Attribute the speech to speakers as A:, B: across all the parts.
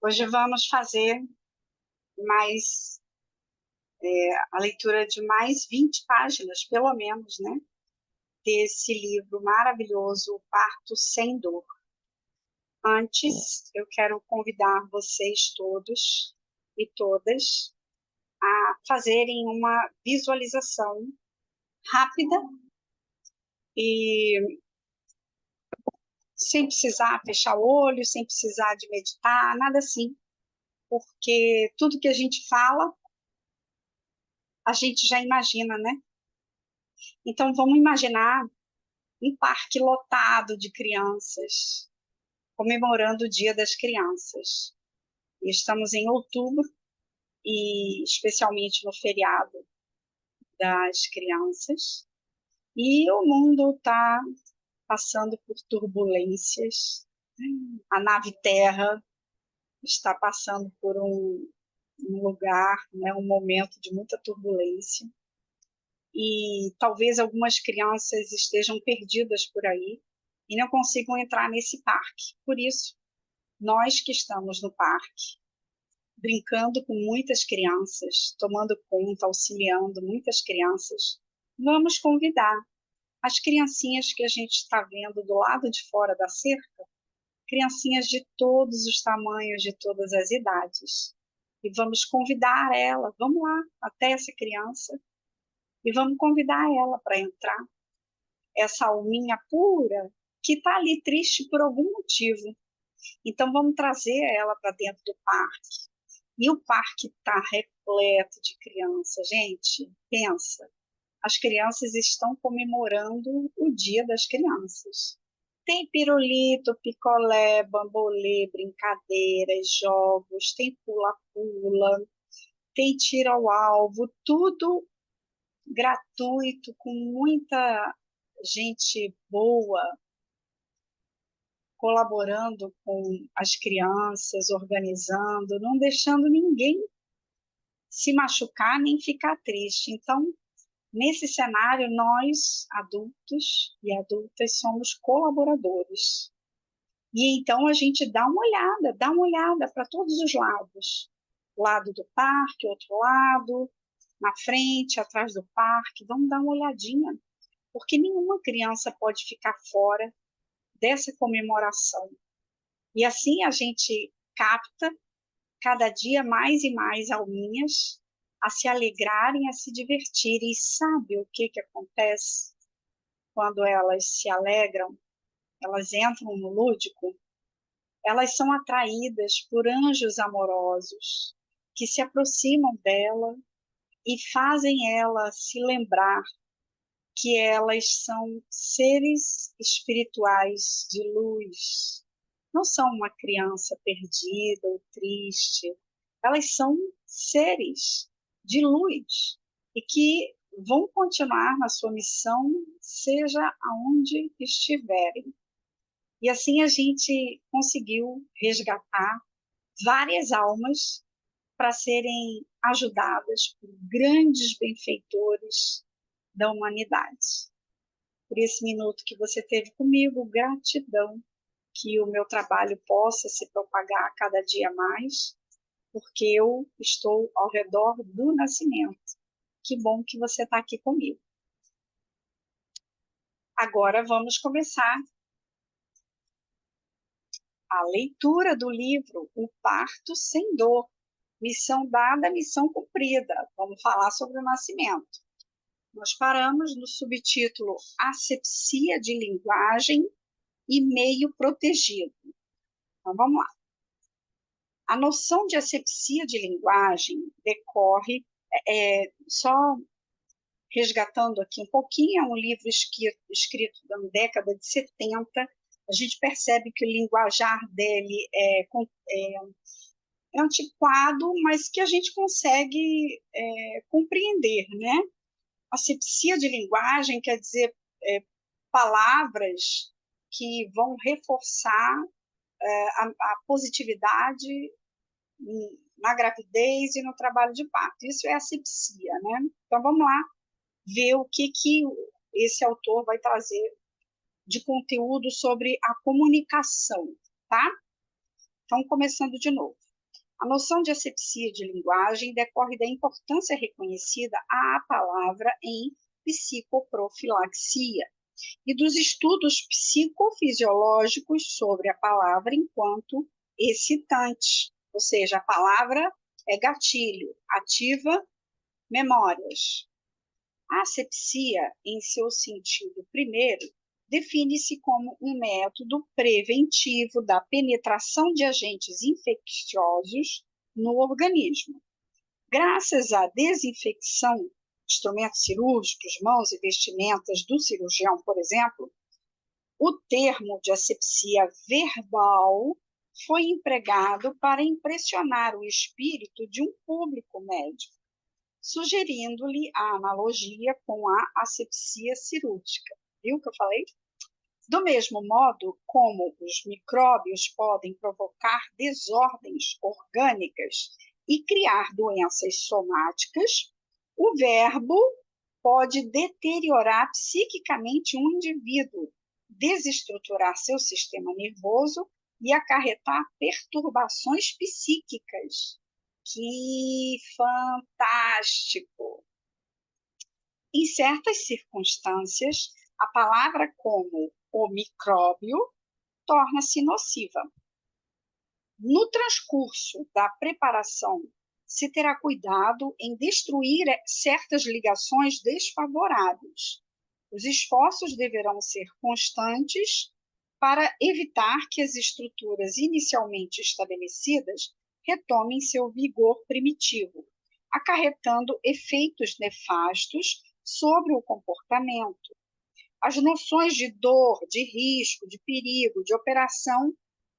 A: Hoje vamos fazer mais a leitura de mais 20 páginas, pelo menos, né? Desse livro maravilhoso, O Parto Sem Dor. Antes, eu quero convidar vocês todos e todas a fazerem uma visualização rápida e sem precisar fechar o olho, sem precisar de meditar, nada assim, porque tudo que a gente fala, a gente já imagina, né? Então, vamos imaginar um parque lotado de crianças, comemorando o Dia das Crianças. E estamos em outubro, e especialmente no feriado das crianças, e o mundo está passando por turbulências. A nave Terra está passando por um lugar, né, um momento de muita turbulência. E talvez algumas crianças estejam perdidas por aí e não consigam entrar nesse parque. Por isso, nós que estamos no parque, brincando com muitas crianças, tomando conta, auxiliando muitas crianças, vamos convidar as criancinhas que a gente está vendo do lado de fora da cerca, criancinhas de todos os tamanhos, de todas as idades. E vamos convidar ela, vamos lá, até essa criança, e vamos convidar ela para entrar. Essa alminha pura que está ali triste por algum motivo. Então, vamos trazer ela para dentro do parque. E o parque está repleto de crianças. Gente, pensa, as crianças estão comemorando o Dia das Crianças. Tem pirulito, picolé, bambolê, brincadeiras, jogos, tem pula-pula, tem tiro ao alvo, tudo gratuito, com muita gente boa colaborando com as crianças, organizando, não deixando ninguém se machucar nem ficar triste. Então, nesse cenário, nós, adultos e adultas, somos colaboradores. E então a gente dá uma olhada para todos os lados. Lado do parque, outro lado, na frente, atrás do parque, vamos dar uma olhadinha, porque nenhuma criança pode ficar fora dessa comemoração. E assim a gente capta cada dia mais e mais alminhas a se alegrarem, a se divertirem. E sabe o que acontece quando elas se alegram? Elas entram no lúdico, elas são atraídas por anjos amorosos que se aproximam dela e fazem ela se lembrar que elas são seres espirituais de luz. Não são uma criança perdida ou triste. Elas são seres de luz e que vão continuar na sua missão, seja aonde estiverem. E assim a gente conseguiu resgatar várias almas para serem ajudadas por grandes benfeitores da humanidade. Por esse minuto que você teve comigo, gratidão, que o meu trabalho possa se propagar cada dia mais, porque eu estou ao redor do nascimento. Que bom que você está aqui comigo. Agora vamos começar a leitura do livro O Parto Sem Dor. Missão dada, missão cumprida. Vamos falar sobre o nascimento. Nós paramos no subtítulo Asepsia de Linguagem e Meio Protegido. Então, vamos lá. A noção de asepsia de linguagem decorre, só resgatando aqui um pouquinho, é um livro escrito na década de 70, a gente percebe que o linguajar dele é antiquado, mas que a gente consegue compreender, né? Asepsia de linguagem quer dizer palavras que vão reforçar a positividade na gravidez e no trabalho de parto. Isso é asepsia, né? Então, vamos lá ver o que esse autor vai trazer de conteúdo sobre a comunicação, tá? Então, começando de novo. A noção de asepsia de linguagem decorre da importância reconhecida à palavra em psicoprofilaxia e dos estudos psicofisiológicos sobre a palavra enquanto excitante, ou seja, a palavra é gatilho, ativa memórias. A asepsia, em seu sentido primeiro, define-se como um método preventivo da penetração de agentes infecciosos no organismo. Graças à desinfecção, instrumentos cirúrgicos, mãos e vestimentas do cirurgião, por exemplo, o termo de asepsia verbal foi empregado para impressionar o espírito de um público médico, sugerindo-lhe a analogia com a asepsia cirúrgica. Viu o que eu falei? Do mesmo modo como os micróbios podem provocar desordens orgânicas e criar doenças somáticas, o verbo pode deteriorar psiquicamente um indivíduo, desestruturar seu sistema nervoso e acarretar perturbações psíquicas. Que fantástico! Em certas circunstâncias, a palavra como o micróbio torna-se nociva. No transcurso da preparação, se terá cuidado em destruir certas ligações desfavoráveis. Os esforços deverão ser constantes para evitar que as estruturas inicialmente estabelecidas retomem seu vigor primitivo, acarretando efeitos nefastos sobre o comportamento. As noções de dor, de risco, de perigo, de operação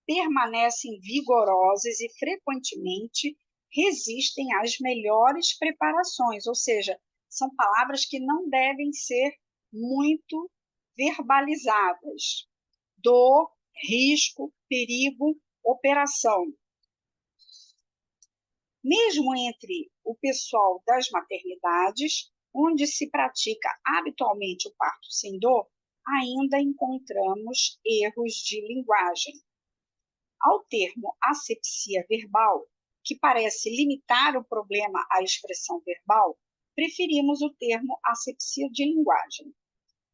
A: permanecem vigorosas e frequentemente resistem às melhores preparações, ou seja, são palavras que não devem ser muito verbalizadas. Dor, risco, perigo, operação. Mesmo entre o pessoal das maternidades, onde se pratica habitualmente o parto sem dor, ainda encontramos erros de linguagem. Ao termo asepsia verbal, que parece limitar o problema à expressão verbal, preferimos o termo asepsia de linguagem.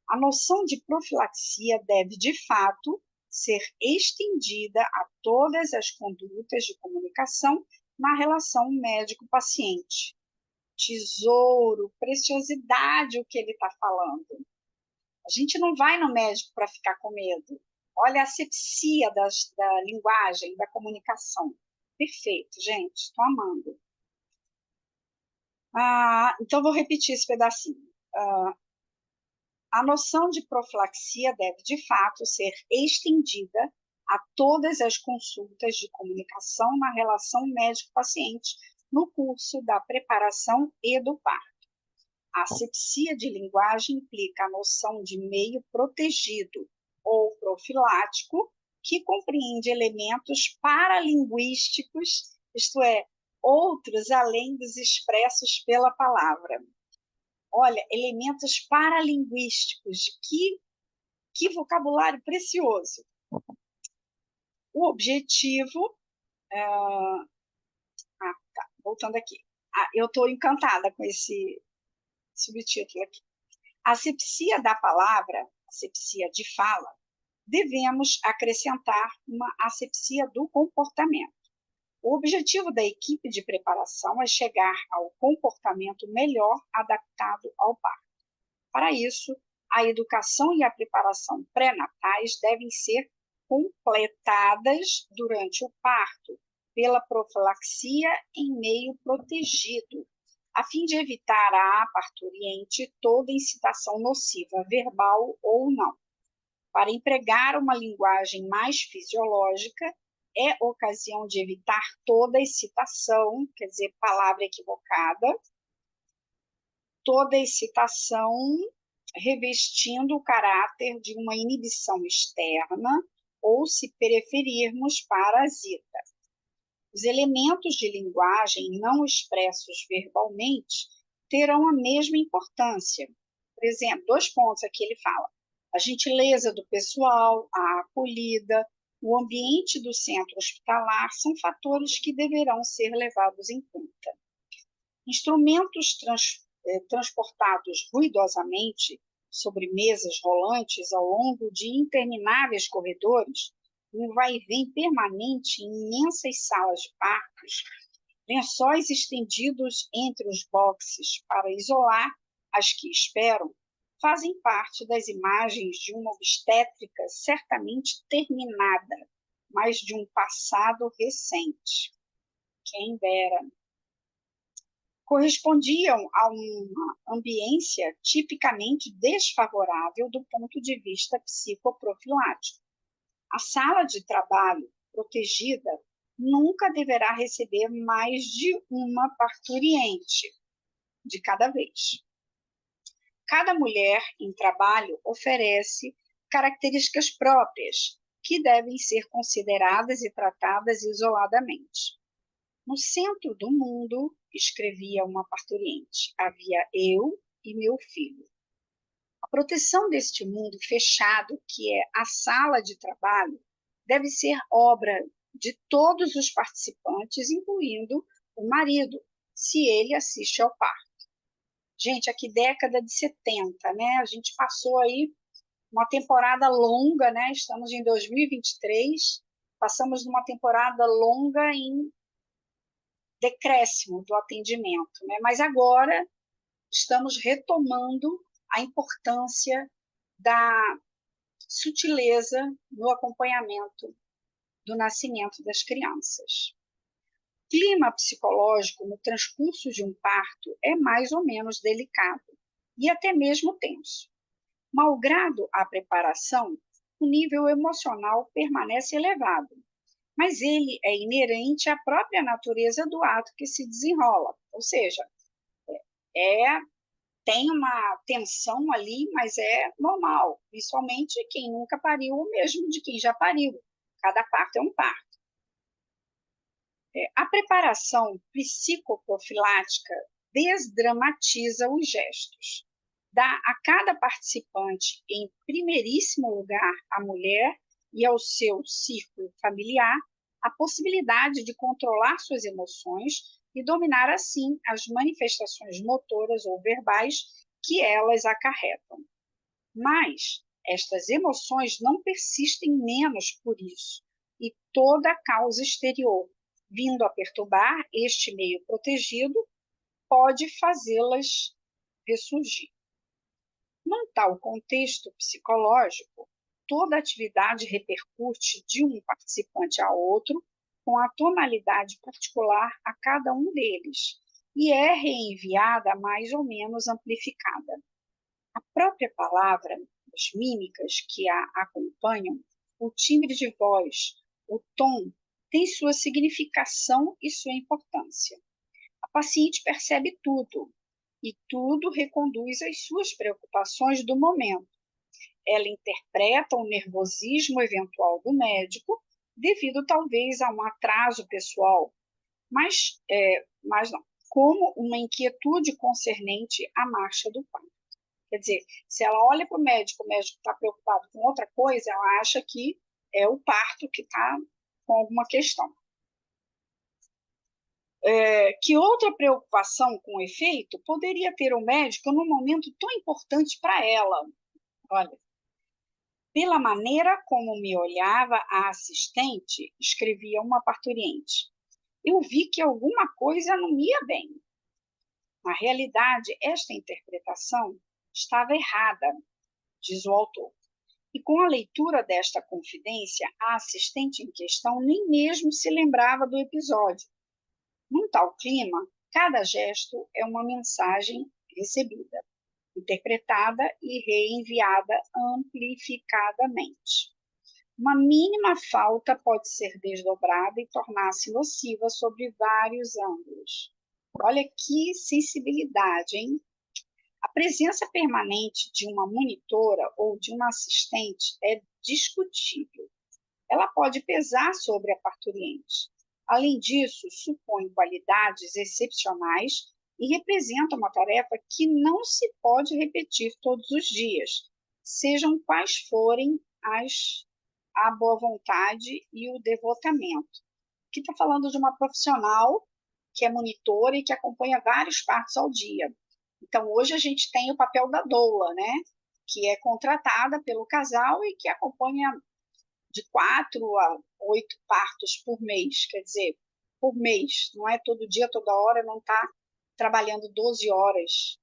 A: A noção de profilaxia deve, de fato, ser estendida a todas as condutas de comunicação na relação médico-paciente. Tesouro, preciosidade o que ele está falando. A gente não vai no médico para ficar com medo. Olha a asepsia da linguagem, da comunicação. Perfeito, gente, estou amando. Então, vou repetir esse pedacinho. A noção de profilaxia deve, de fato, ser estendida a todas as consultas de comunicação na relação médico-paciente no curso da preparação e do parto. A asepsia de linguagem implica a noção de meio protegido ou profilático, que compreende elementos paralinguísticos, isto é, outros além dos expressos pela palavra. Olha, elementos paralinguísticos, que vocabulário precioso. O objetivo... voltando aqui. Eu estou encantada com esse subtítulo aqui. A asepsia da palavra, asepsia de fala, devemos acrescentar uma asepsia do comportamento. O objetivo da equipe de preparação é chegar ao comportamento melhor adaptado ao parto. Para isso, a educação e a preparação pré-natais devem ser completadas durante o parto pela profilaxia em meio protegido, a fim de evitar à parturiente toda incitação nociva, verbal ou não. Para empregar uma linguagem mais fisiológica, é ocasião de evitar toda excitação, quer dizer, palavra equivocada, toda excitação revestindo o caráter de uma inibição externa ou, se preferirmos, parasita. Os elementos de linguagem não expressos verbalmente terão a mesma importância. Por exemplo, 2 pontos aqui ele fala: a gentileza do pessoal, a acolhida, o ambiente do centro hospitalar são fatores que deverão ser levados em conta. Instrumentos transportados ruidosamente sobre mesas rolantes ao longo de intermináveis corredores, um vai-vem permanente em imensas salas de partos, lençóis estendidos entre os boxes para isolar as que esperam, fazem parte das imagens de uma obstétrica certamente terminada, mas de um passado recente. Quem dera. Correspondiam a uma ambiência tipicamente desfavorável do ponto de vista psicoprofilático. A sala de trabalho protegida nunca deverá receber mais de uma parturiente de cada vez. Cada mulher em trabalho oferece características próprias que devem ser consideradas e tratadas isoladamente. No centro do mundo, escrevia uma parturiente, havia eu e meu filho. A proteção deste mundo fechado, que é a sala de trabalho, deve ser obra de todos os participantes, incluindo o marido, se ele assiste ao parto. Gente, aqui década de 70, né? A gente passou aí uma temporada longa, né? Estamos em 2023, passamos numa temporada longa em decréscimo do atendimento, né? Mas agora estamos retomando a importância da sutileza no acompanhamento do nascimento das crianças. O clima psicológico no transcurso de um parto é mais ou menos delicado e até mesmo tenso. Malgrado a preparação, o nível emocional permanece elevado, mas ele é inerente à própria natureza do ato que se desenrola, ou seja, tem uma tensão ali, mas é normal, principalmente quem nunca pariu ou mesmo de quem já pariu. Cada parto é um parto. A preparação psicoprofilática desdramatiza os gestos, dá a cada participante, em primeiríssimo lugar, a mulher e ao seu círculo familiar, a possibilidade de controlar suas emoções e dominar, assim, as manifestações motoras ou verbais que elas acarretam. Mas estas emoções não persistem menos por isso, e toda a causa exterior, vindo a perturbar este meio protegido, pode fazê-las ressurgir. Num tal contexto psicológico, toda atividade repercute de um participante a outro, com a tonalidade particular a cada um deles, e é reenviada mais ou menos amplificada. A própria palavra, as mímicas que a acompanham, o timbre de voz, o tom, tem sua significação e sua importância. A paciente percebe tudo, e tudo reconduz às suas preocupações do momento. Ela interpreta o nervosismo eventual do médico, devido talvez a um atraso pessoal, mas não, como uma inquietude concernente à marcha do parto. Quer dizer, se ela olha para o médico está preocupado com outra coisa, ela acha que é o parto que está com alguma questão. Que outra preocupação com efeito poderia ter o médico num momento tão importante para ela? Olha, pela maneira como me olhava a assistente, escrevia uma parturiente, eu vi que alguma coisa não ia bem. Na realidade, esta interpretação estava errada, diz o autor. E com a leitura desta confidência, a assistente em questão nem mesmo se lembrava do episódio. Num tal clima, cada gesto é uma mensagem recebida, interpretada e reenviada amplificadamente. Uma mínima falta pode ser desdobrada e tornar-se nociva sobre vários ângulos. Olha que sensibilidade, hein? A presença permanente de uma monitora ou de uma assistente é discutível. Ela pode pesar sobre a parturiente. Além disso, supõe qualidades excepcionais e representa uma tarefa que não se pode repetir todos os dias, sejam quais forem as a boa vontade e o devotamento. Aqui está falando de uma profissional que é monitora e que acompanha vários partos ao dia. Então, hoje a gente tem o papel da doula, né? Que é contratada pelo casal e que acompanha de 4 a 8 partos por mês, quer dizer, por mês, não é todo dia, toda hora, não está trabalhando 12 horas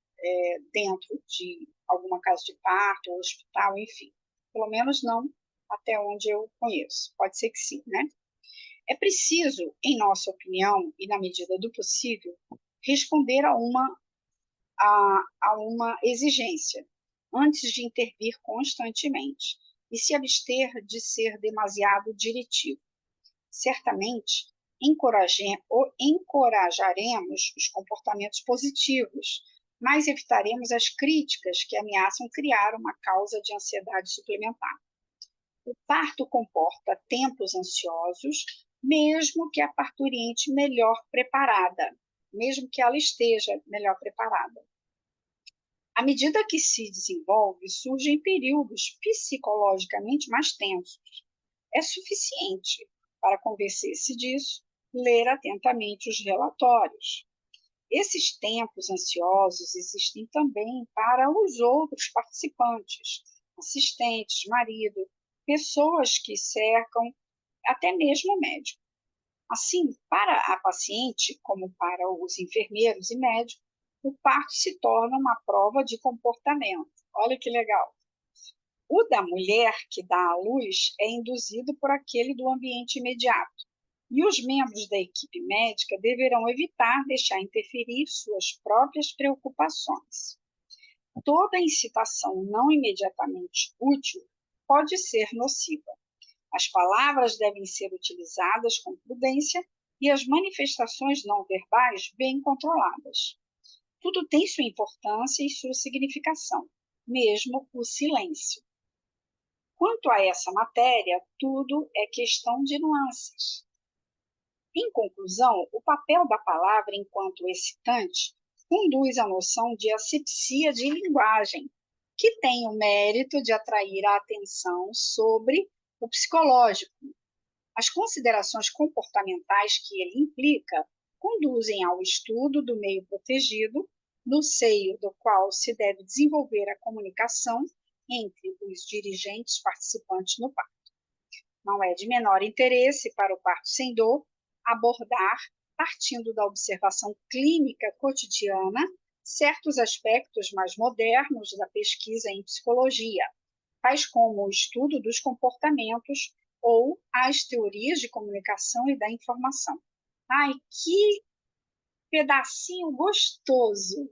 A: dentro de alguma casa de parto, ou hospital, enfim. Pelo menos não até onde eu conheço. Pode ser que sim, né? É preciso, em nossa opinião, e na medida do possível, responder a uma exigência, antes de intervir constantemente, e se abster de ser demasiado diretivo. Certamente, encorajaremos os comportamentos positivos, mas evitaremos as críticas que ameaçam criar uma causa de ansiedade suplementar. O parto comporta tempos ansiosos, mesmo que a parturiente melhor preparada, mesmo que ela esteja melhor preparada. À medida que se desenvolve, surgem períodos psicologicamente mais tensos. É suficiente para convencer-se disso, ler atentamente os relatórios. Esses tempos ansiosos existem também para os outros participantes, assistentes, marido, pessoas que cercam, até mesmo o médico. Assim, para a paciente, como para os enfermeiros e médicos, o parto se torna uma prova de comportamento. Olha que legal. O da mulher que dá à luz é induzido por aquele do ambiente imediato, e os membros da equipe médica deverão evitar deixar interferir suas próprias preocupações. Toda incitação não imediatamente útil pode ser nociva. As palavras devem ser utilizadas com prudência e as manifestações não verbais bem controladas. Tudo tem sua importância e sua significação, mesmo o silêncio. Quanto a essa matéria, tudo é questão de nuances. Em conclusão, o papel da palavra enquanto excitante conduz à noção de asepsia de linguagem, que tem o mérito de atrair a atenção sobre o psicológico. As considerações comportamentais que ele implica conduzem ao estudo do meio protegido, no seio do qual se deve desenvolver a comunicação entre os dirigentes participantes no parto. Não é de menor interesse para o parto sem dor abordar, partindo da observação clínica cotidiana, certos aspectos mais modernos da pesquisa em psicologia, tais como o estudo dos comportamentos ou as teorias de comunicação e da informação. Ai, que pedacinho gostoso!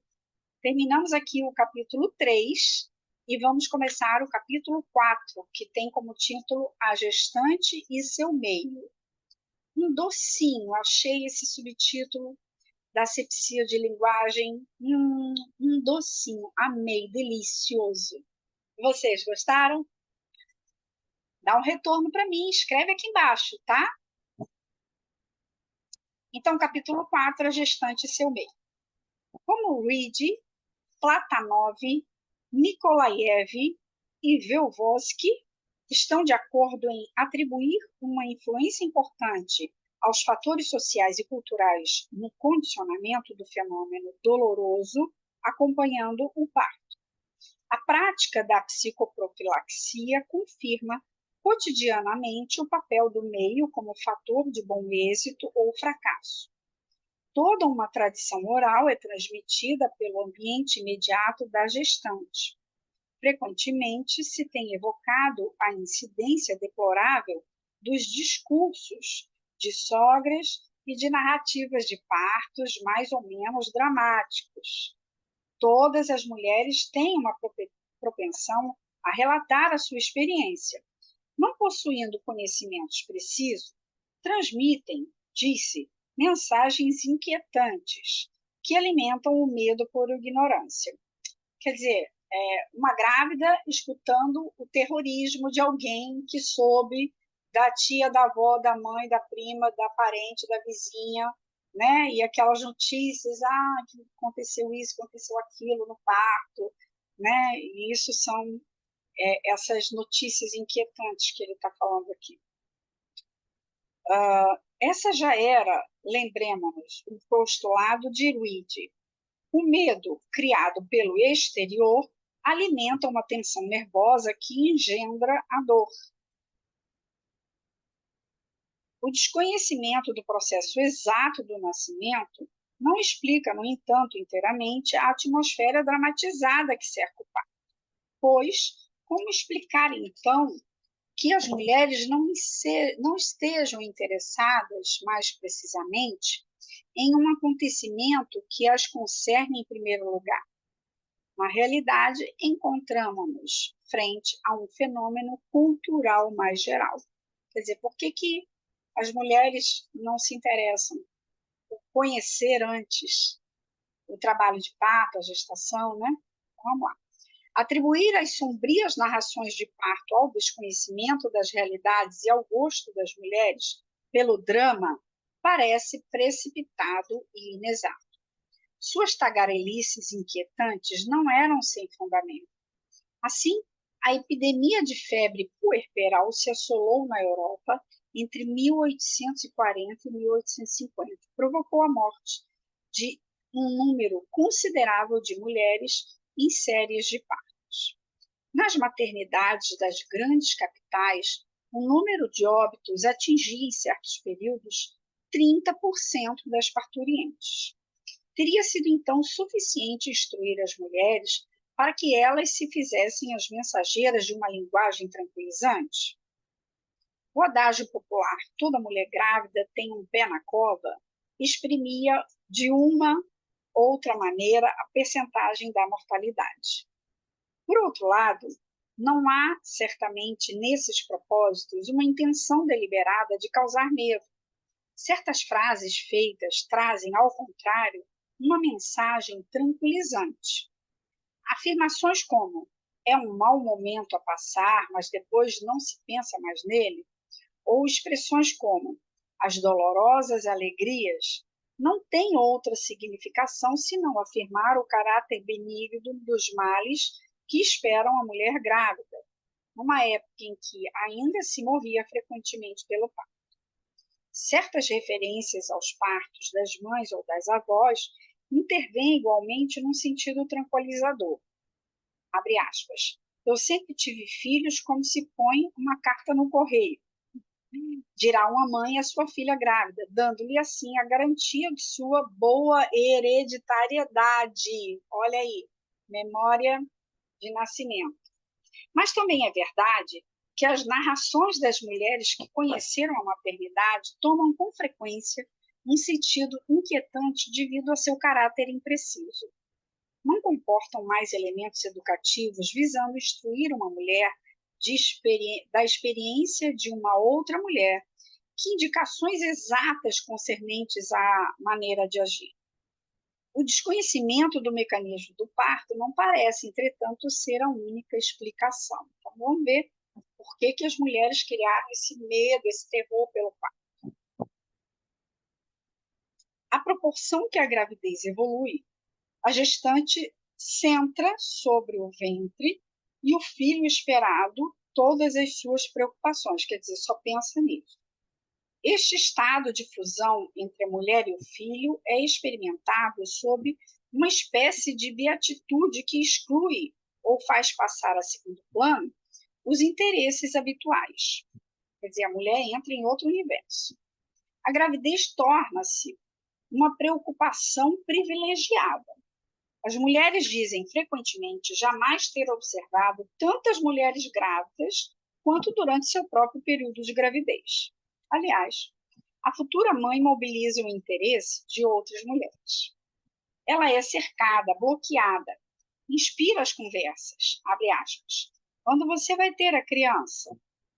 A: Terminamos aqui o capítulo 3 e vamos começar o capítulo 4, que tem como título A Gestante e Seu Meio. Um docinho, achei esse subtítulo da asepsia de linguagem, um docinho, amei, delicioso. Vocês gostaram? Dá um retorno para mim, escreve aqui embaixo, tá? Então, capítulo 4, A Gestante e Seu Meio. Como Reed, Platanov, Nikolaev e Vygotsky estão de acordo em atribuir uma influência importante aos fatores sociais e culturais no condicionamento do fenômeno doloroso acompanhando o parto. A prática da psicoprofilaxia confirma cotidianamente o papel do meio como fator de bom êxito ou fracasso. Toda uma tradição oral é transmitida pelo ambiente imediato da gestante. Frequentemente se tem evocado a incidência deplorável dos discursos de sogras e de narrativas de partos mais ou menos dramáticos. Todas as mulheres têm uma propensão a relatar a sua experiência. Não possuindo conhecimentos precisos, transmitem, disse, mensagens inquietantes que alimentam o medo por ignorância. Quer dizer, uma grávida escutando o terrorismo de alguém que soube da tia, da avó, da mãe, da prima, da parente, da vizinha, né? E aquelas notícias, que aconteceu isso, aconteceu aquilo no parto, né? E isso são essas notícias inquietantes que ele está falando aqui. Essa já era, lembremos-nos, o postulado de Reed. O medo criado pelo exterior alimenta uma tensão nervosa que engendra a dor. O desconhecimento do processo exato do nascimento não explica, no entanto, inteiramente a atmosfera dramatizada que cerca o parto. Pois, como explicar, então, que as mulheres não estejam interessadas, mais precisamente, em um acontecimento que as concerne em primeiro lugar? Na realidade, encontramos-nos frente a um fenômeno cultural mais geral. Quer dizer, por que as mulheres não se interessam por conhecer antes o trabalho de parto, a gestação, né? Vamos lá. Atribuir as sombrias narrações de parto ao desconhecimento das realidades e ao gosto das mulheres pelo drama parece precipitado e inexato. Suas tagarelices inquietantes não eram sem fundamento. Assim, a epidemia de febre puerperal se assolou na Europa entre 1840 e 1850. Provocou a morte de um número considerável de mulheres em séries de partos. Nas maternidades das grandes capitais, o número de óbitos atingia, em certos períodos, 30% das parturientes. Teria sido, então, suficiente instruir as mulheres para que elas se fizessem as mensageiras de uma linguagem tranquilizante? O adágio popular, toda mulher grávida tem um pé na cova, exprimia de uma outra maneira a percentagem da mortalidade. Por outro lado, não há, certamente, nesses propósitos, uma intenção deliberada de causar medo. Certas frases feitas trazem, ao contrário, uma mensagem tranquilizante. Afirmações como é um mau momento a passar, mas depois não se pensa mais nele, ou expressões como as dolorosas alegrias, não têm outra significação senão afirmar o caráter benigno dos males que esperam a mulher grávida, numa época em que ainda se morria frequentemente pelo parto. Certas referências aos partos das mães ou das avós intervêm igualmente num sentido tranquilizador. Abre aspas. Eu sempre tive filhos como se põe uma carta no correio. Dirá uma mãe à sua filha grávida, dando-lhe assim a garantia de sua boa hereditariedade. Olha aí, memória de nascimento. Mas também é verdade que as narrações das mulheres que conheceram a maternidade tomam com frequência um sentido inquietante devido a seu caráter impreciso. Não comportam mais elementos educativos visando instruir uma mulher da experiência de uma outra mulher, que indicações exatas concernentes à maneira de agir. O desconhecimento do mecanismo do parto não parece, entretanto, ser a única explicação. Então, vamos ver por que as mulheres criaram esse medo, esse terror pelo parto. À proporção que a gravidez evolui, a gestante centra sobre o ventre e o filho esperado todas as suas preocupações, quer dizer, só pensa nisso. Este estado de fusão entre a mulher e o filho é experimentado sob uma espécie de beatitude que exclui ou faz passar a segundo plano os interesses habituais. Quer dizer, a mulher entra em outro universo. A gravidez torna-se uma preocupação privilegiada. As mulheres dizem frequentemente jamais ter observado tantas mulheres grávidas quanto durante seu próprio período de gravidez. Aliás, a futura mãe mobiliza o interesse de outras mulheres. Ela é cercada, bloqueada, inspira as conversas, abre aspas. Quando você vai ter a criança?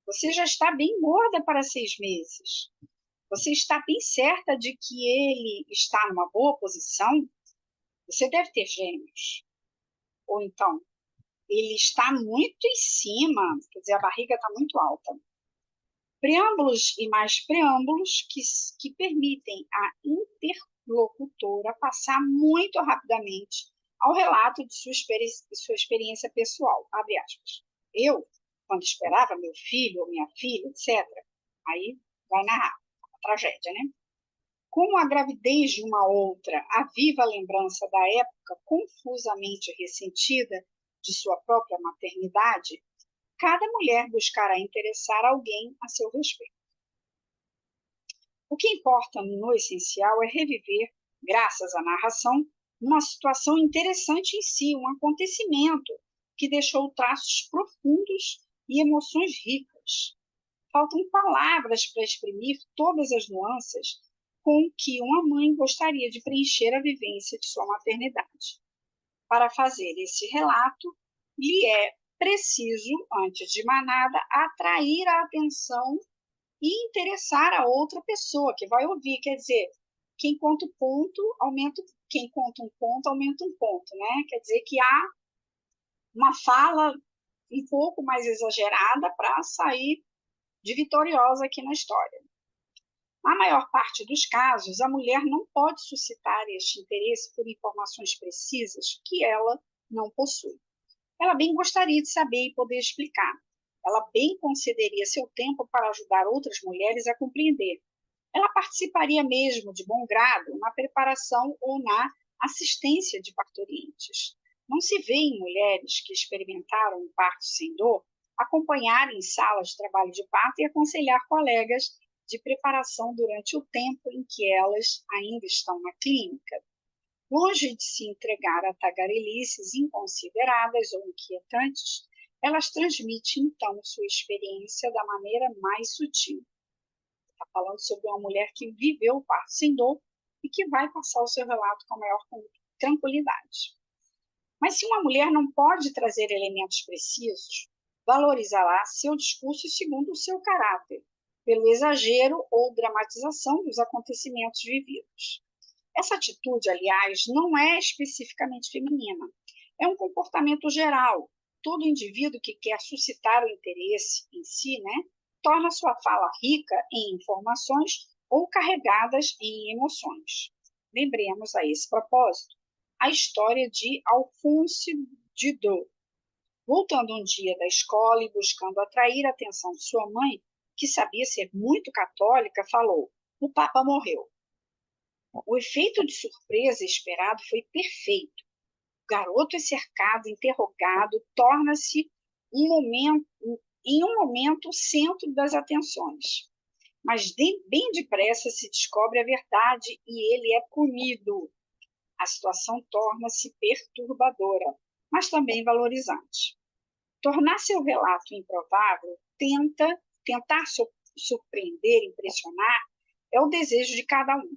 A: Você já está bem gorda para 6 meses. Você está bem certa de que ele está numa boa posição? Você deve ter gêmeos. Ou então, ele está muito em cima, quer dizer, a barriga está muito alta. Preâmbulos e mais preâmbulos que permitem à interlocutora passar muito rapidamente ao relato de sua experiência pessoal, abre aspas. Eu, quando esperava meu filho ou minha filha, etc., aí vai narrar a tragédia, né? Como a gravidez de uma outra aviva a lembrança da época confusamente ressentida de sua própria maternidade, cada mulher buscará interessar alguém a seu respeito. O que importa no essencial é reviver, graças à narração, uma situação interessante em si, um acontecimento que deixou traços profundos e emoções ricas. Faltam palavras para exprimir todas as nuances com que uma mãe gostaria de preencher a vivência de sua maternidade. Para fazer esse relato, lhe é preciso, antes de mais nada, atrair a atenção e interessar a outra pessoa que vai ouvir. Quer dizer, quem conta um ponto, aumenta um ponto, né? Quer dizer que há uma fala um pouco mais exagerada para sair de vitoriosa aqui na história. Na maior parte dos casos, a mulher não pode suscitar este interesse por informações precisas que ela não possui. Ela bem gostaria de saber e poder explicar. Ela bem concederia seu tempo para ajudar outras mulheres a compreender. Ela participaria mesmo de bom grado na preparação ou na assistência de parturientes. Não se vê em mulheres que experimentaram um parto sem dor acompanhar em salas de trabalho de parto e aconselhar colegas de preparação durante o tempo em que elas ainda estão na clínica. Longe de se entregar a tagarelices inconsideradas ou inquietantes, elas transmitem, então, sua experiência da maneira mais sutil. Está falando sobre uma mulher que viveu o parto sem dor e que vai passar o seu relato com a maior tranquilidade. Mas se uma mulher não pode trazer elementos precisos, valorizará seu discurso segundo o seu caráter, pelo exagero ou dramatização dos acontecimentos vividos. Essa atitude, aliás, não é especificamente feminina. É um comportamento geral. Todo indivíduo que quer suscitar o interesse em si, né, torna sua fala rica em informações ou carregadas em emoções. Lembremos a esse propósito a história de Alphonse Didot. Voltando um dia da escola e buscando atrair a atenção de sua mãe, que sabia ser muito católica, falou: "O Papa morreu." O efeito de surpresa esperado foi perfeito. O garoto é cercado, interrogado, torna-se em um momento o centro das atenções. Mas bem depressa se descobre a verdade e ele é punido. A situação torna-se perturbadora, mas também valorizante. Tornar seu relato improvável, tentar surpreender, impressionar, é o desejo de cada um.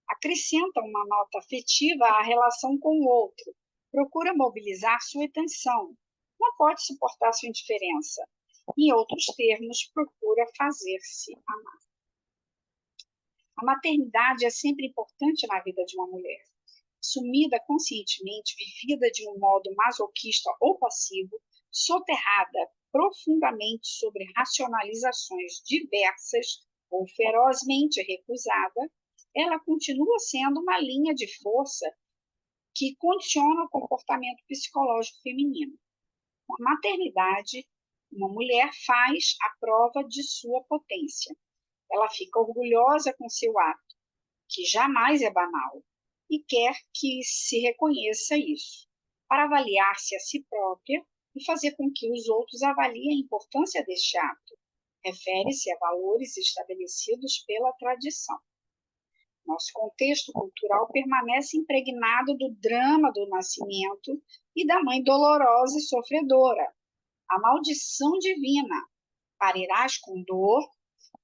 A: Acrescenta uma nota afetiva à relação com o outro, procura mobilizar sua atenção, não pode suportar sua indiferença. Em outros termos, procura fazer-se amar. A maternidade é sempre importante na vida de uma mulher. Sumida conscientemente, vivida de um modo masoquista ou passivo, soterrada profundamente sobre racionalizações diversas ou ferozmente recusada, ela continua sendo uma linha de força que condiciona o comportamento psicológico feminino. Com a maternidade, uma mulher faz a prova de sua potência. Ela fica orgulhosa com seu ato, que jamais é banal, e quer que se reconheça isso, para avaliar-se a si própria e fazer com que os outros avaliem a importância deste ato. Refere-se a valores estabelecidos pela tradição. Nosso contexto cultural permanece impregnado do drama do nascimento e da mãe dolorosa e sofredora. A maldição divina, parirás com dor,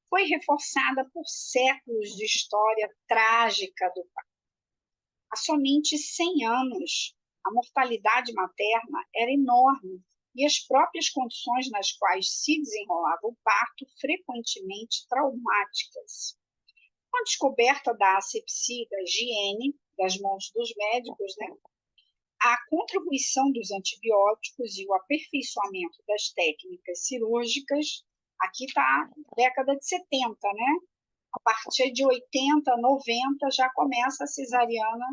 A: foi reforçada por séculos de história trágica do pai. Há somente 100 anos, a mortalidade materna era enorme e as próprias condições nas quais se desenrolava o parto frequentemente traumáticas. Com a descoberta da asepsia e da higiene das mãos dos médicos, né, a contribuição dos antibióticos e o aperfeiçoamento das técnicas cirúrgicas, aqui está a década de 70, né? A partir de 80, 90, já começa a cesariana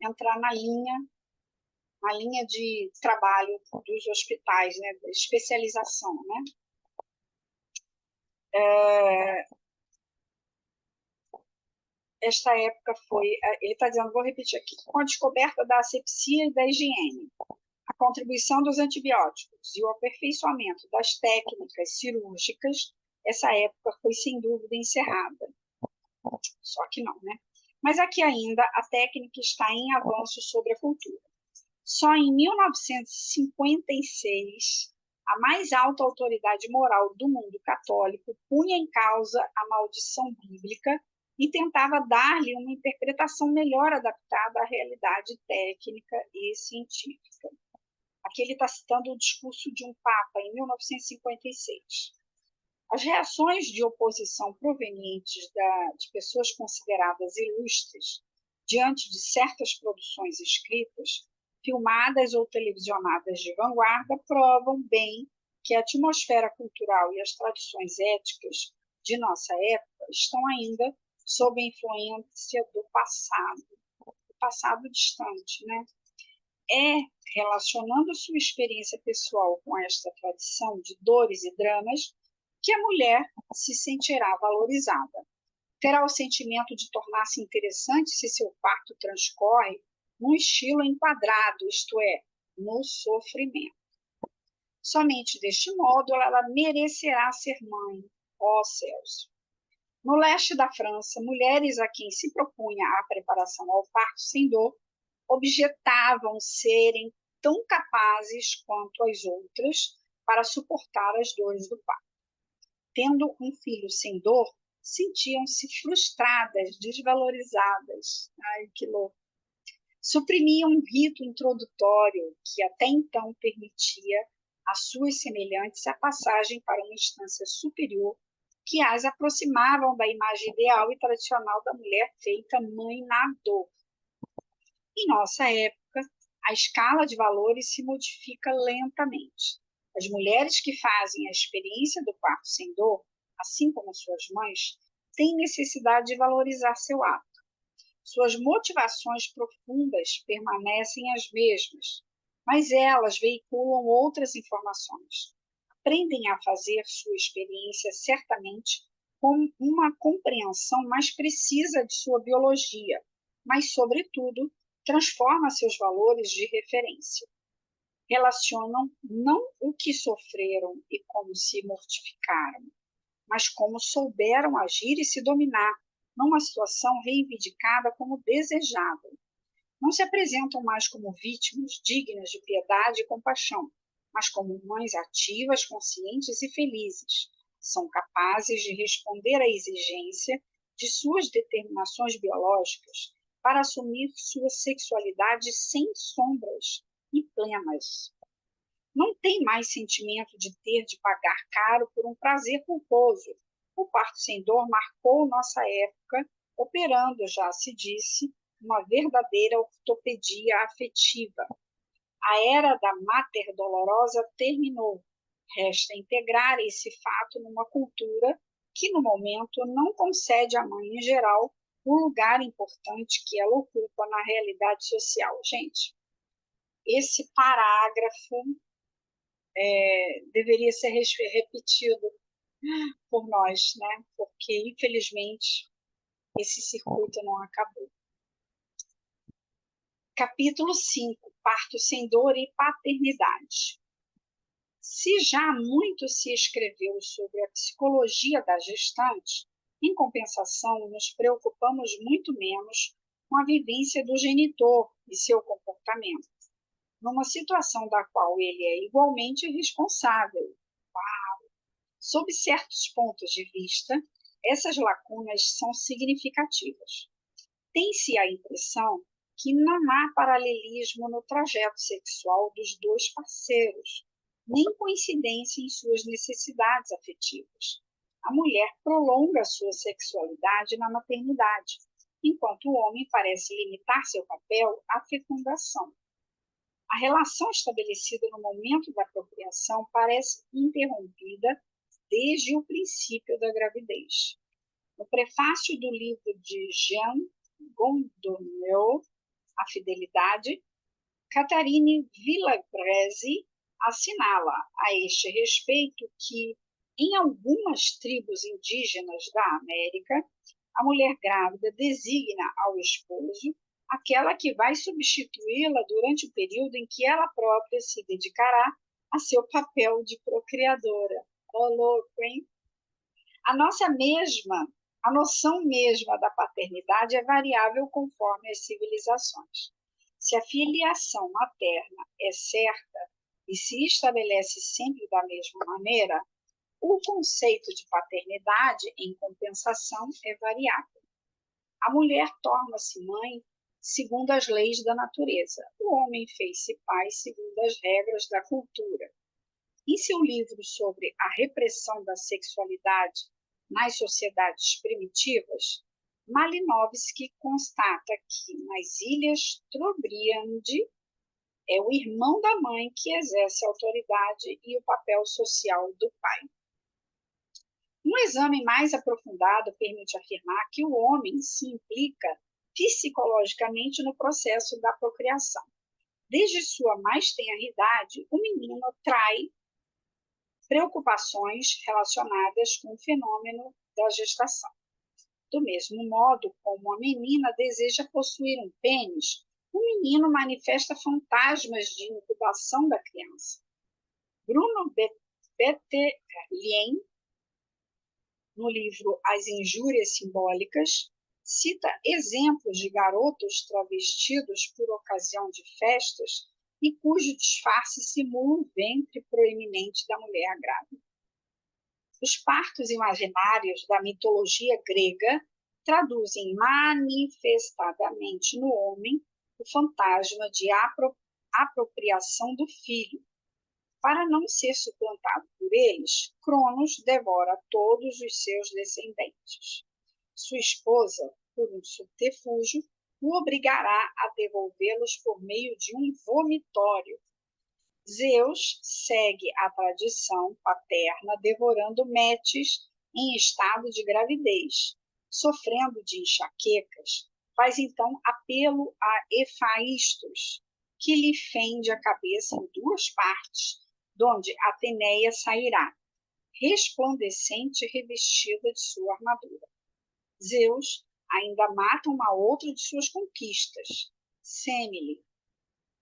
A: a entrar na linha na linha de trabalho dos hospitais, né, da especialização, né? Esta época foi, ele está dizendo, vou repetir aqui, com a descoberta da asepsia e da higiene, a contribuição dos antibióticos e o aperfeiçoamento das técnicas cirúrgicas, essa época foi sem dúvida encerrada. Só que não, né? Mas aqui ainda a técnica está em avanço sobre a cultura. Só em 1956, a mais alta autoridade moral do mundo católico punha em causa a maldição bíblica e tentava dar-lhe uma interpretação melhor adaptada à realidade técnica e científica. Aqui ele está citando o discurso de um papa em 1956. As reações de oposição provenientes de pessoas consideradas ilustres diante de certas produções escritas, filmadas ou televisionadas de vanguarda, provam bem que a atmosfera cultural e as tradições éticas de nossa época estão ainda sob a influência do passado distante, né? Relacionando sua experiência pessoal com esta tradição de dores e dramas, que a mulher se sentirá valorizada. Terá o sentimento de tornar-se interessante se seu parto transcorre num estilo enquadrado, isto é, no sofrimento. Somente deste modo ela merecerá ser mãe, ó céus. No leste da França, mulheres a quem se propunha a preparação ao parto sem dor objetavam serem tão capazes quanto as outras para suportar as dores do parto. Tendo um filho sem dor, sentiam-se frustradas, desvalorizadas. Ai, que louco! Suprimiam um rito introdutório que até então permitia às suas semelhantes a passagem para uma instância superior que as aproximavam da imagem ideal e tradicional da mulher feita mãe na dor. Em nossa época, a escala de valores se modifica lentamente. As mulheres que fazem a experiência do parto sem dor, assim como suas mães, têm necessidade de valorizar seu ato. Suas motivações profundas permanecem as mesmas, mas elas veiculam outras informações. Aprendem a fazer sua experiência certamente com uma compreensão mais precisa de sua biologia, mas, sobretudo, transforma seus valores de referência. Relacionam não o que sofreram e como se mortificaram, mas como souberam agir e se dominar numa situação reivindicada como desejável. Não se apresentam mais como vítimas dignas de piedade e compaixão, mas como mães ativas, conscientes e felizes. São capazes de responder à exigência de suas determinações biológicas para assumir sua sexualidade sem sombras e plenas. Não tem mais sentimento de ter de pagar caro por um prazer culposo. O parto sem dor marcou nossa época, operando, já se disse, uma verdadeira ortopedia afetiva. A era da mater dolorosa terminou. Resta integrar esse fato numa cultura que, no momento, não concede à mãe, em geral, o lugar importante que ela ocupa na realidade social. Gente, esse parágrafo deveria ser repetido por nós, né? Porque, infelizmente, esse circuito não acabou. Capítulo 5, parto sem dor e paternidade. Se já muito se escreveu sobre a psicologia da gestante, em compensação, nos preocupamos muito menos com a vivência do genitor e seu comportamento, numa situação da qual ele é igualmente responsável. Sob certos pontos de vista, essas lacunas são significativas. Tem-se a impressão que não há paralelismo no trajeto sexual dos dois parceiros, nem coincidência em suas necessidades afetivas. A mulher prolonga sua sexualidade na maternidade, enquanto o homem parece limitar seu papel à fecundação. A relação estabelecida no momento da procriação parece interrompida desde o princípio da gravidez. No prefácio do livro de Jean Gondornow, A Fidelidade, Catherine Villagrese assinala a este respeito que, em algumas tribos indígenas da América, a mulher grávida designa ao esposo aquela que vai substituí-la durante o período em que ela própria se dedicará a seu papel de procriadora. Oh, louco, hein? A noção mesma da paternidade é variável conforme as civilizações. Se a filiação materna é certa e se estabelece sempre da mesma maneira, o conceito de paternidade, em compensação, é variável. A mulher torna-se mãe segundo as leis da natureza. O homem fez-se pai segundo as regras da cultura. Em seu livro sobre a repressão da sexualidade nas sociedades primitivas, Malinowski constata que nas Ilhas Trobriand é o irmão da mãe que exerce a autoridade e o papel social do pai. Um exame mais aprofundado permite afirmar que o homem se implica psicologicamente no processo da procriação. Desde sua mais tenra idade, o menino trai preocupações relacionadas com o fenômeno da gestação. Do mesmo modo como a menina deseja possuir um pênis, o menino manifesta fantasmas de incubação da criança. Bruno Bettelien, no livro As Injúrias Simbólicas, cita exemplos de garotos travestidos por ocasião de festas e cujo disfarce simula o ventre proeminente da mulher grávida. Os partos imaginários da mitologia grega traduzem manifestadamente no homem o fantasma de apropriação do filho. Para não ser suplantado por eles, Cronos devora todos os seus descendentes. Sua esposa, por um subterfúgio, o obrigará a devolvê-los por meio de um vomitório. Zeus segue a tradição paterna devorando Metis em estado de gravidez. Sofrendo de enxaquecas, faz então apelo a Hefaístos, que lhe fende a cabeça em duas partes, donde Ateneia sairá, resplandecente e revestida de sua armadura. Zeus ainda mata uma outra de suas conquistas, Semele.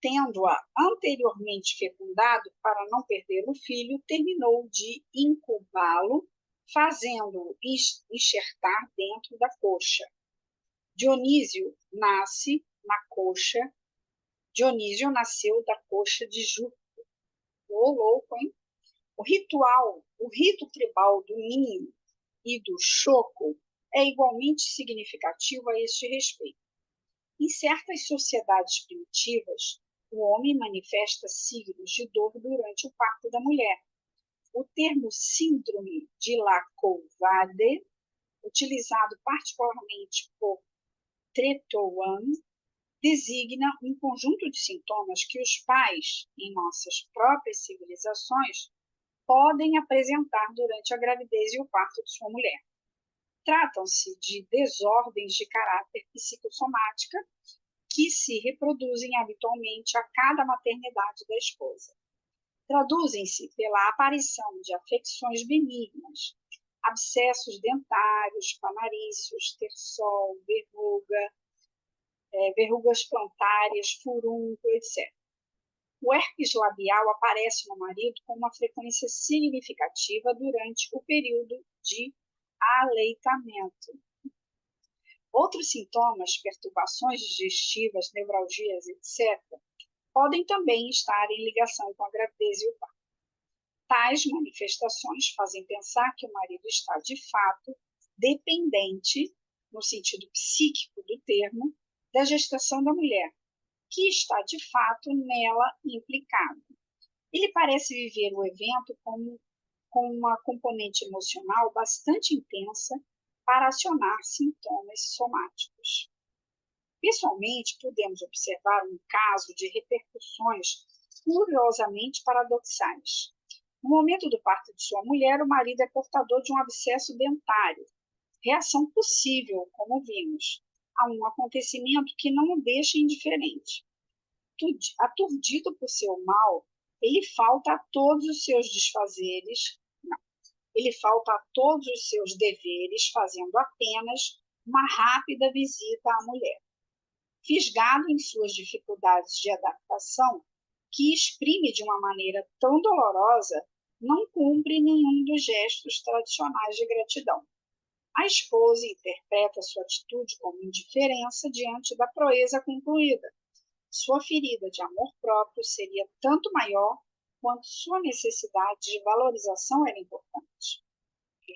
A: Tendo-a anteriormente fecundado para não perder o filho, terminou de incubá-lo, fazendo-o enxertar dentro da coxa. Dionísio nasceu da coxa de Júpiter. Ô, louco, hein? O rito tribal do ninho e do choco é igualmente significativo a este respeito. Em certas sociedades primitivas, o homem manifesta signos de dor durante o parto da mulher. O termo síndrome de Lacouvade, utilizado particularmente por Tretouan, designa um conjunto de sintomas que os pais, em nossas próprias civilizações, podem apresentar durante a gravidez e o parto de sua mulher. Tratam-se de desordens de caráter psicossomática que se reproduzem habitualmente a cada maternidade da esposa. Traduzem-se pela aparição de afecções benignas, abscessos dentários, panaríceos, terçol, verrugas plantárias, furúnculo, etc. O herpes labial aparece no marido com uma frequência significativa durante o período de aleitamento. Outros sintomas, perturbações digestivas, nevralgias, etc., podem também estar em ligação com a gravidez e o parto. Tais manifestações fazem pensar que o marido está, de fato, dependente, no sentido psíquico do termo, da gestação da mulher, que está, de fato, nela implicado. Ele parece viver o evento com uma componente emocional bastante intensa para acionar sintomas somáticos. Pessoalmente, podemos observar um caso de repercussões curiosamente paradoxais. No momento do parto de sua mulher, o marido é portador de um abscesso dentário, reação possível, como vimos, a um acontecimento que não o deixa indiferente. Aturdido por seu mal, ele falta a todos os seus desfazeres, não, ele falta a todos os seus deveres, fazendo apenas uma rápida visita à mulher. Fisgado em suas dificuldades de adaptação, que exprime de uma maneira tão dolorosa, não cumpre nenhum dos gestos tradicionais de gratidão. A esposa interpreta sua atitude como indiferença diante da proeza concluída. Sua ferida de amor próprio seria tanto maior quanto sua necessidade de valorização era importante.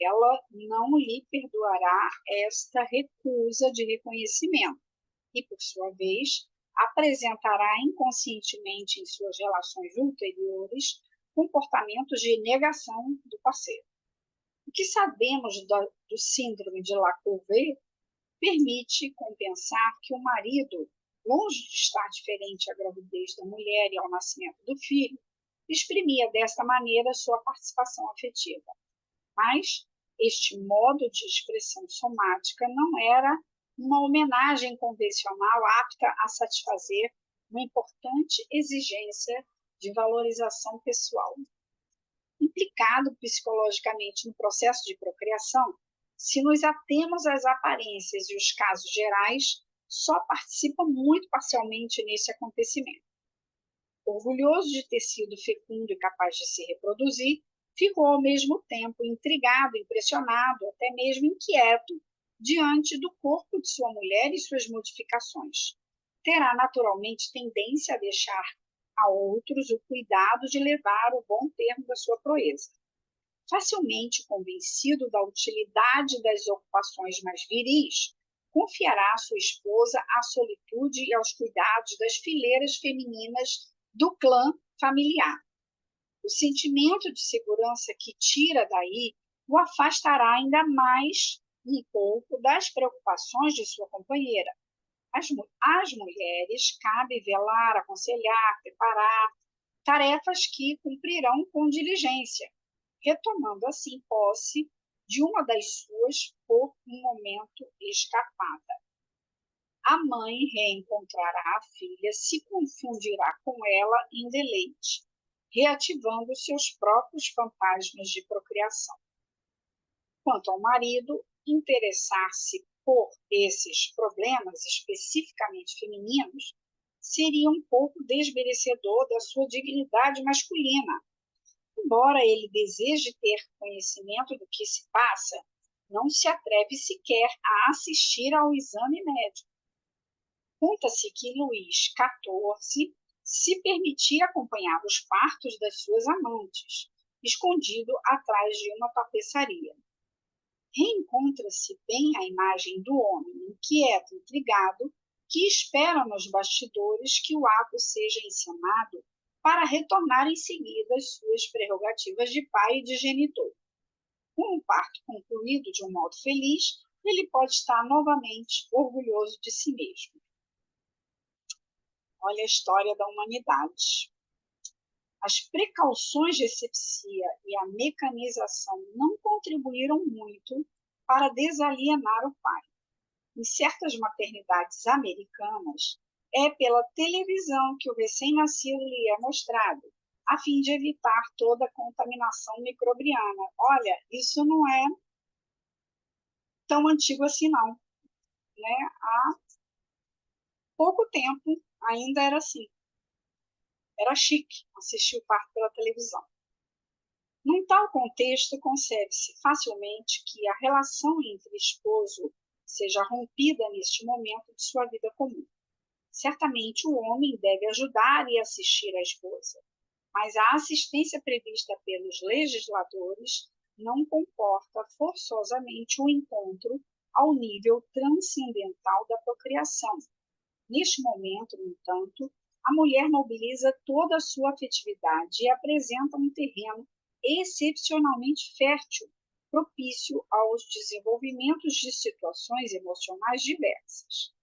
A: Ela não lhe perdoará esta recusa de reconhecimento e, por sua vez, apresentará inconscientemente em suas relações ulteriores comportamentos de negação do parceiro. O que sabemos do síndrome de Lacouvé permite compensar que o marido, longe de estar diferente à gravidez da mulher e ao nascimento do filho, exprimia desta maneira sua participação afetiva. Mas este modo de expressão somática não era uma homenagem convencional apta a satisfazer uma importante exigência de valorização pessoal. Implicado psicologicamente no processo de procriação, se nos atemos às aparências e os casos gerais, só participa muito parcialmente nesse acontecimento. Orgulhoso de ter sido fecundo e capaz de se reproduzir, ficou ao mesmo tempo intrigado, impressionado, até mesmo inquieto diante do corpo de sua mulher e suas modificações. Terá naturalmente tendência a deixar a outros o cuidado de levar o bom termo da sua proeza. Facilmente convencido da utilidade das ocupações mais viris, confiará à sua esposa a solitude e aos cuidados das fileiras femininas do clã familiar. O sentimento de segurança que tira daí o afastará ainda mais um pouco das preocupações de sua companheira. Às mulheres cabe velar, aconselhar, preparar, tarefas que cumprirão com diligência, retomando assim posse de uma das suas por um momento escapada. A mãe reencontrará a filha, se confundirá com ela em deleite, reativando seus próprios fantasmas de procriação. Quanto ao marido, interessar-se por esses problemas especificamente femininos seria um pouco desmerecedor da sua dignidade masculina. Embora ele deseje ter conhecimento do que se passa, não se atreve sequer a assistir ao exame médico. Conta-se que Luís XIV se permitia acompanhar os partos das suas amantes, escondido atrás de uma tapeçaria. Reencontra-se bem a imagem do homem inquieto, intrigado, que espera nos bastidores que o ato seja encenado para retornar em seguida às suas prerrogativas de pai e de genitor. Com o parto concluído de um modo feliz, ele pode estar novamente orgulhoso de si mesmo. Olha a história da humanidade. As precauções de asepsia e a mecanização não contribuíram muito para desalienar o pai. Em certas maternidades americanas, é pela televisão que o recém-nascido lhe é mostrado, a fim de evitar toda a contaminação microbiana. Olha, isso não é tão antigo assim, não. Né? Há pouco tempo ainda era assim. Era chique assistir o parto pela televisão. Num tal contexto, concebe-se facilmente que a relação entre esposo seja rompida neste momento de sua vida comum. Certamente o homem deve ajudar e assistir a esposa, mas a assistência prevista pelos legisladores não comporta forçosamente o encontro ao nível transcendental da procriação. Neste momento, no entanto, a mulher mobiliza toda a sua afetividade e apresenta um terreno excepcionalmente fértil, propício aos desenvolvimentos de situações emocionais diversas.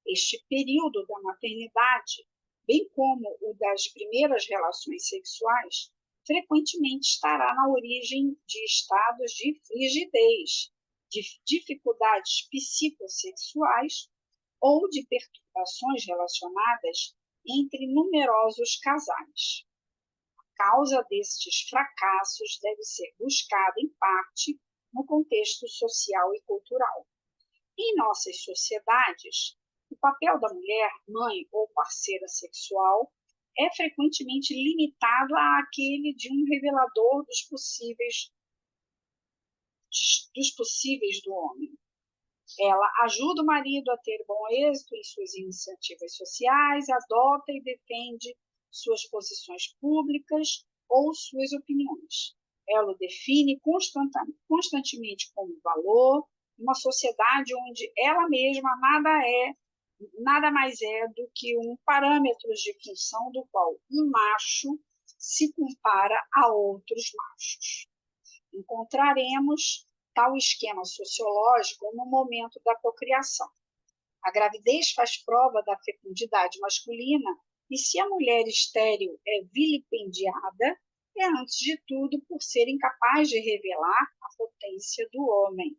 A: Este período da maternidade, bem como o das primeiras relações sexuais, frequentemente estará na origem de estados de frigidez, de dificuldades psicossexuais ou de perturbações relacionadas entre numerosos casais. A causa destes fracassos deve ser buscada, em parte, no contexto social e cultural. Em nossas sociedades, o papel da mulher, mãe ou parceira sexual é frequentemente limitado àquele de um revelador dos possíveis do homem. Ela ajuda o marido a ter bom êxito em suas iniciativas sociais, adota e defende suas posições públicas ou suas opiniões. Ela o define constantemente como valor, uma sociedade onde ela mesma nada mais é do que um parâmetro de função do qual um macho se compara a outros machos. Encontraremos tal esquema sociológico no momento da procriação. A gravidez faz prova da fecundidade masculina e se a mulher estéril é vilipendiada, é antes de tudo por ser incapaz de revelar a potência do homem.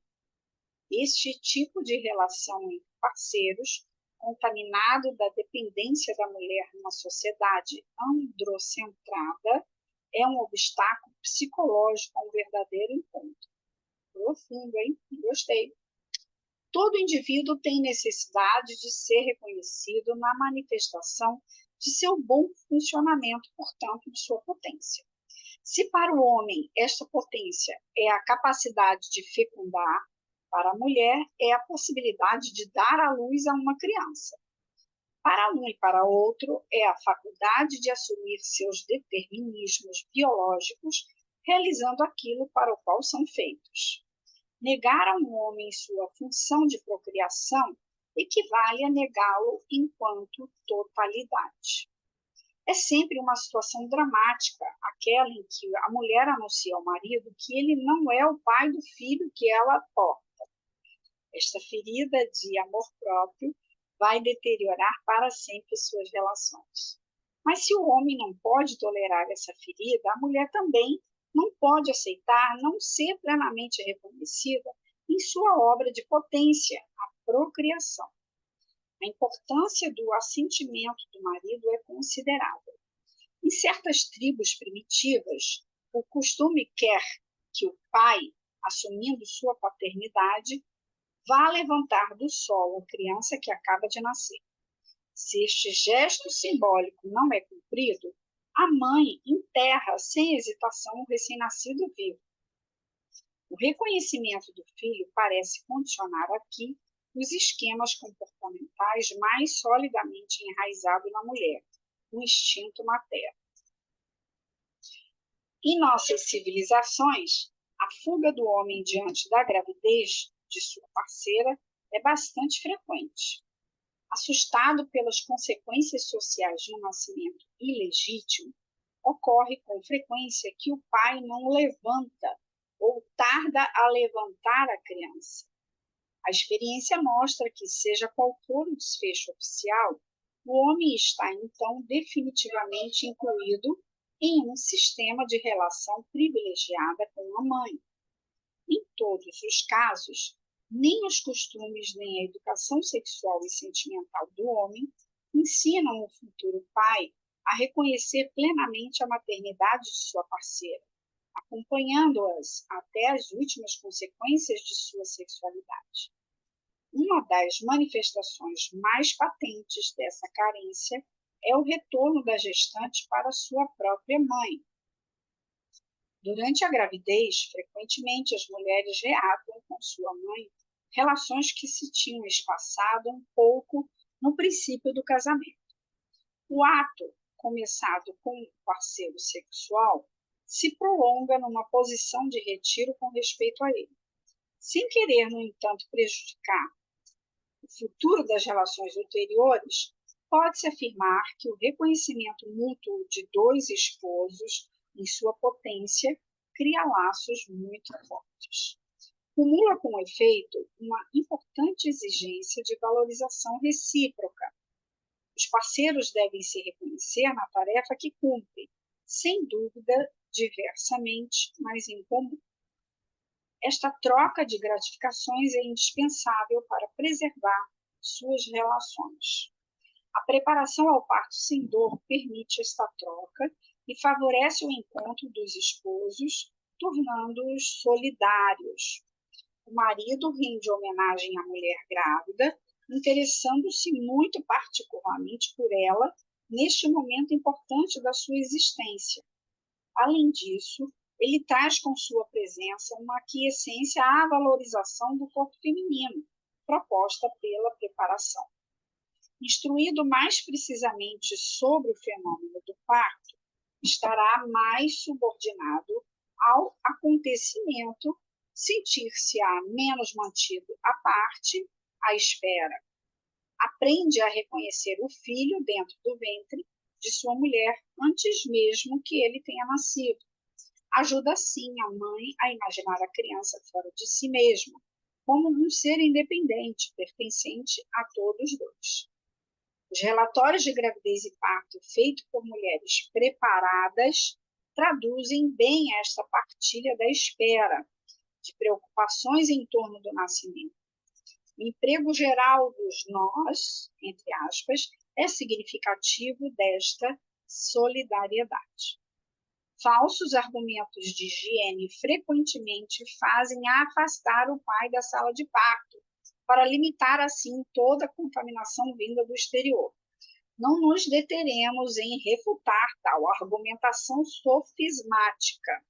A: Este tipo de relação entre parceiros, contaminado da dependência da mulher numa sociedade androcentrada, é um obstáculo psicológico a um verdadeiro encontro. Profundo, hein? Gostei. Todo indivíduo tem necessidade de ser reconhecido na manifestação de seu bom funcionamento, portanto, de sua potência. Se para o homem esta potência é a capacidade de fecundar, para a mulher é a possibilidade de dar à luz a uma criança. Para um e para outro é a faculdade de assumir seus determinismos biológicos, realizando aquilo para o qual são feitos. Negar a um homem sua função de procriação equivale a negá-lo enquanto totalidade. É sempre uma situação dramática aquela em que a mulher anuncia ao marido que ele não é o pai do filho que ela porta. Esta ferida de amor próprio vai deteriorar para sempre suas relações. Mas se o homem não pode tolerar essa ferida, a mulher também não pode aceitar não ser plenamente reconhecida em sua obra de potência, a procriação. A importância do assentimento do marido é considerável. Em certas tribos primitivas, o costume quer que o pai, assumindo sua paternidade, vá levantar do solo a criança que acaba de nascer. Se este gesto simbólico não é cumprido, a mãe enterra sem hesitação o recém-nascido vivo. O reconhecimento do filho parece condicionar aqui os esquemas comportamentais mais solidamente enraizados na mulher, o instinto materno. Em nossas civilizações, a fuga do homem diante da gravidez de sua parceira é bastante frequente. Assustado pelas consequências sociais de um nascimento ilegítimo, ocorre com frequência que o pai não levanta ou tarda a levantar a criança. A experiência mostra que, seja qual for o desfecho oficial, o homem está, então, definitivamente incluído em um sistema de relação privilegiada com a mãe. Em todos os casos, nem os costumes nem a educação sexual e sentimental do homem ensinam o futuro pai a reconhecer plenamente a maternidade de sua parceira, acompanhando-as até as últimas consequências de sua sexualidade. Uma das manifestações mais patentes dessa carência é o retorno da gestante para sua própria mãe. Durante a gravidez, frequentemente as mulheres reatam com sua mãe relações que se tinham espaçado um pouco no princípio do casamento. O ato, começado com o parceiro sexual, se prolonga numa posição de retiro com respeito a ele. Sem querer, no entanto, prejudicar o futuro das relações ulteriores, pode-se afirmar que o reconhecimento mútuo de dois esposos em sua potência cria laços muito fortes. Cumula com efeito uma importante exigência de valorização recíproca. Os parceiros devem se reconhecer na tarefa que cumprem, sem dúvida, diversamente, mas em comum. Esta troca de gratificações é indispensável para preservar suas relações. A preparação ao parto sem dor permite esta troca e favorece o encontro dos esposos, tornando-os solidários. O marido rende homenagem à mulher grávida, interessando-se muito particularmente por ela neste momento importante da sua existência. Além disso, ele traz com sua presença uma aquiescência à valorização do corpo feminino, proposta pela preparação. Instruído mais precisamente sobre o fenômeno do parto, estará mais subordinado ao acontecimento, sentir-se-á menos mantido à parte, à espera. Aprende a reconhecer o filho dentro do ventre de sua mulher antes mesmo que ele tenha nascido. Ajuda, assim, a mãe a imaginar a criança fora de si mesma, como um ser independente, pertencente a todos dois. Os relatórios de gravidez e parto feitos por mulheres preparadas traduzem bem esta partilha da espera, de preocupações em torno do nascimento. O emprego geral dos nós, entre aspas, é significativo desta solidariedade. Falsos argumentos de higiene frequentemente fazem afastar o pai da sala de parto, para limitar, assim, toda a contaminação vinda do exterior. Não nos deteremos em refutar tal argumentação sofismática.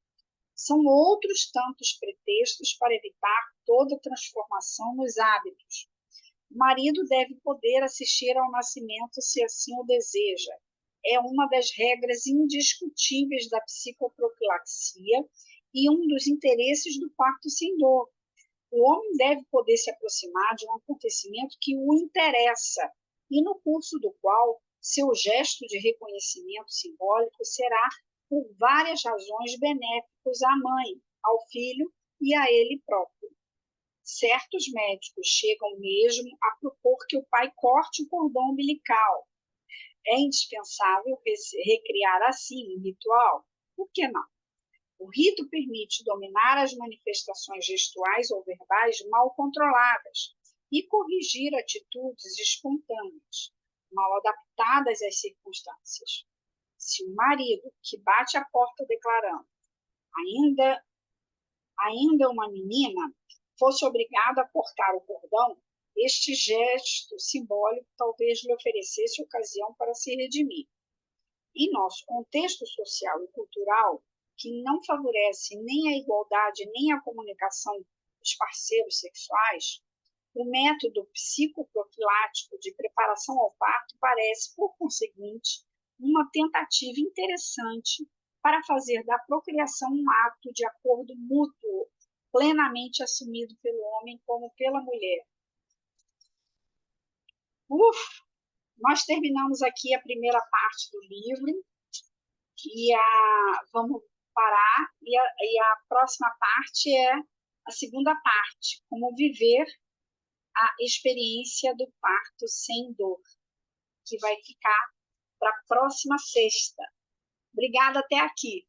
A: São outros tantos pretextos para evitar toda transformação nos hábitos. O marido deve poder assistir ao nascimento se assim o deseja. É uma das regras indiscutíveis da psicoprofilaxia e um dos interesses do parto sem dor. O homem deve poder se aproximar de um acontecimento que o interessa e no curso do qual seu gesto de reconhecimento simbólico será, por várias razões, benéficos à mãe, ao filho e a ele próprio. Certos médicos chegam mesmo a propor que o pai corte o cordão umbilical. É indispensável recriar assim o ritual? Por que não? O rito permite dominar as manifestações gestuais ou verbais mal controladas e corrigir atitudes espontâneas, mal adaptadas às circunstâncias. Se o marido, que bate a porta declarando ainda uma menina, fosse obrigado a cortar o cordão, este gesto simbólico talvez lhe oferecesse ocasião para se redimir. Em nosso contexto social e cultural, que não favorece nem a igualdade nem a comunicação dos parceiros sexuais, o método psicoprofilático de preparação ao parto parece, por conseguinte, uma tentativa interessante para fazer da procriação um ato de acordo mútuo, plenamente assumido pelo homem como pela mulher. Nós terminamos aqui a primeira parte do livro e vamos parar e a próxima parte é a segunda parte, como viver a experiência do parto sem dor, que vai ficar para a próxima sexta. Obrigada até aqui.